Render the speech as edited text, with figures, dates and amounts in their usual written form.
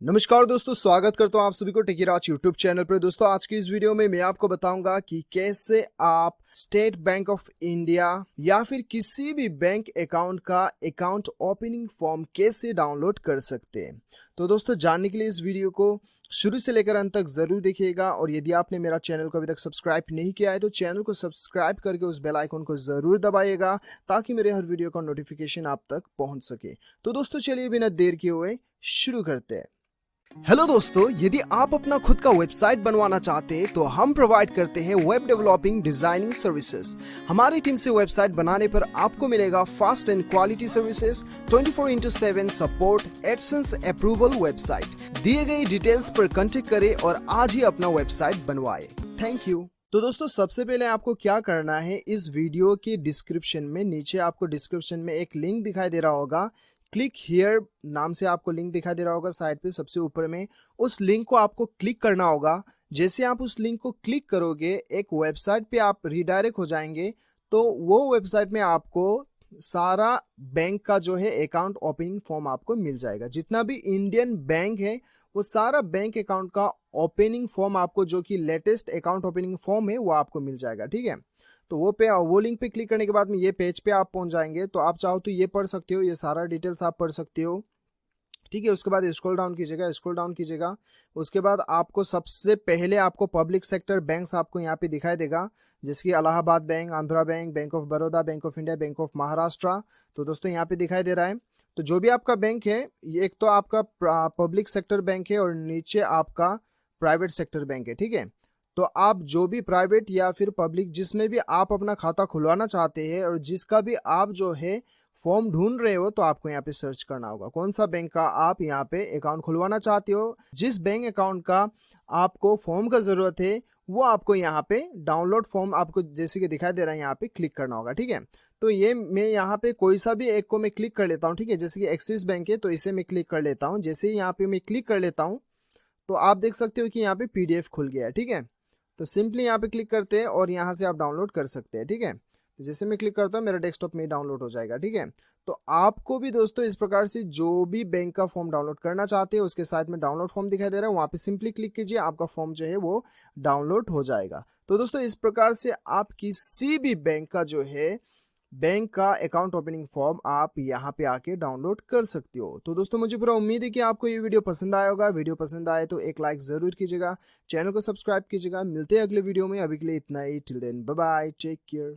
नमस्कार दोस्तों, स्वागत करता हूं आप सभी को टेकीराज यूट्यूब चैनल पर। दोस्तों आज की इस वीडियो में मैं आपको बताऊंगा कि कैसे आप स्टेट बैंक ऑफ इंडिया या फिर किसी भी बैंक अकाउंट का अकाउंट ओपनिंग फॉर्म कैसे डाउनलोड कर सकते हैं। तो दोस्तों जानने के लिए इस वीडियो को शुरू से लेकर अंत तक जरूर देखिएगा, और यदि आपने मेरा चैनल को अभी तक सब्सक्राइब नहीं किया है तो चैनल को सब्सक्राइब करके उस बेल आइकन को जरूर दबाइएगा ताकि मेरे हर वीडियो का नोटिफिकेशन आप तक पहुंच सके। तो दोस्तों चलिए बिना देर किए हुए शुरू करते हैं। हेलो दोस्तों, यदि आप अपना खुद का वेबसाइट बनवाना चाहते हैं तो हम प्रोवाइड करते हैं वेब डेवलपिंग डिजाइनिंग सर्विसेज। हमारी टीम से वेबसाइट बनाने पर आपको मिलेगा fast and quality services, 24/7 support, AdSense approval. Website दिए गए डिटेल्स पर कांटेक्ट करें और आज ही अपना वेबसाइट बनवाएं। Thank you. तो दोस्तों सबसे पहले आपको क्या करना है, इस वीडियो के डिस्क्रिप्शन में नीचे आपको डिस्क्रिप्शन में एक लिंक दिखाई दे रहा होगा, क्लिक हियर नाम से आपको लिंक दिखाई दे रहा होगा साइड पे सबसे ऊपर में। उस लिंक को आपको क्लिक करना होगा। जैसे आप उस लिंक को क्लिक करोगे एक वेबसाइट पे आप रिडायरेक्ट हो जाएंगे। तो वो वेबसाइट में आपको सारा बैंक का जो है अकाउंट ओपनिंग फॉर्म आपको मिल जाएगा। जितना भी इंडियन बैंक है वो सारा बैंक अकाउंट का ओपनिंग फॉर्म आपको, जो कि लेटेस्ट अकाउंट ओपनिंग फॉर्म है, वो आपको मिल जाएगा। ठीक है, तो वो लिंक पे क्लिक करने के बाद में ये पेज पे आप पहुंच जाएंगे। तो आप चाहो तो ये पढ़ सकते हो, ये सारा डिटेल्स आप पढ़ सकते हो। ठीक है, उसके बाद स्क्रॉल डाउन कीजिएगा। उसके बाद आपको सबसे पहले आपको पब्लिक सेक्टर बैंक्स आपको यहाँ पे दिखाई देगा, जैसे कि Allahabad bank, Andhra bank, bank of Baroda, bank of India, bank of Maharashtra. तो दोस्तों यहाँ पे दिखाई दे रहा है। तो जो भी आपका बैंक है, ये एक तो आपका पब्लिक सेक्टर बैंक है और नीचे आपका प्राइवेट सेक्टर बैंक है। ठीक है, तो आप जो भी प्राइवेट या फिर पब्लिक जिसमें भी आप अपना खाता खुलवाना चाहते हैं और जिसका भी आप जो है फॉर्म ढूंढ रहे हो, तो आपको यहाँ पे सर्च करना होगा कौन सा बैंक का आप यहाँ पे अकाउंट खुलवाना चाहते हो। जिस बैंक अकाउंट का आपको फॉर्म का जरूरत है वो आपको यहाँ पे डाउनलोड फॉर्म आपको जैसे कि दिखाई दे रहा है यहाँ पे क्लिक करना होगा। ठीक है, तो ये मैं यहाँ पे कोई सा भी एक को मैं क्लिक कर लेता हूँ। ठीक है, जैसे कि एक्सिस बैंक है तो इसे मैं क्लिक कर लेता हूँ। जैसे ही यहाँ पे मैं क्लिक कर लेता हूँ तो आप देख सकते हो कि यहाँ पे PDF खुल गया है। ठीक है, तो सिंपली यहाँ पे क्लिक करते हैं और यहाँ से आप डाउनलोड कर सकते हैं। ठीक है, तो जैसे मैं क्लिक करता हूँ मेरा डेस्कटॉप में डाउनलोड हो जाएगा। ठीक है, तो आपको भी दोस्तों इस प्रकार से जो भी बैंक का फॉर्म डाउनलोड करना चाहते हैं उसके साथ में डाउनलोड फॉर्म दिखाई दे रहा है, वहाँ पे सिंपली क्लिक कीजिए, आपका फॉर्म जो है वो डाउनलोड हो जाएगा। तो दोस्तों इस प्रकार से आप किसी भी बैंक का जो है बैंक का अकाउंट ओपनिंग फॉर्म आप यहाँ पे आके डाउनलोड कर सकते हो। तो दोस्तों मुझे पूरा उम्मीद है कि आपको ये वीडियो पसंद आया होगा। वीडियो पसंद आए तो एक लाइक जरूर कीजिएगा, चैनल को सब्सक्राइब कीजिएगा। मिलते हैं अगले वीडियो में, अभी के लिए इतना ही। Till then bye bye, take care.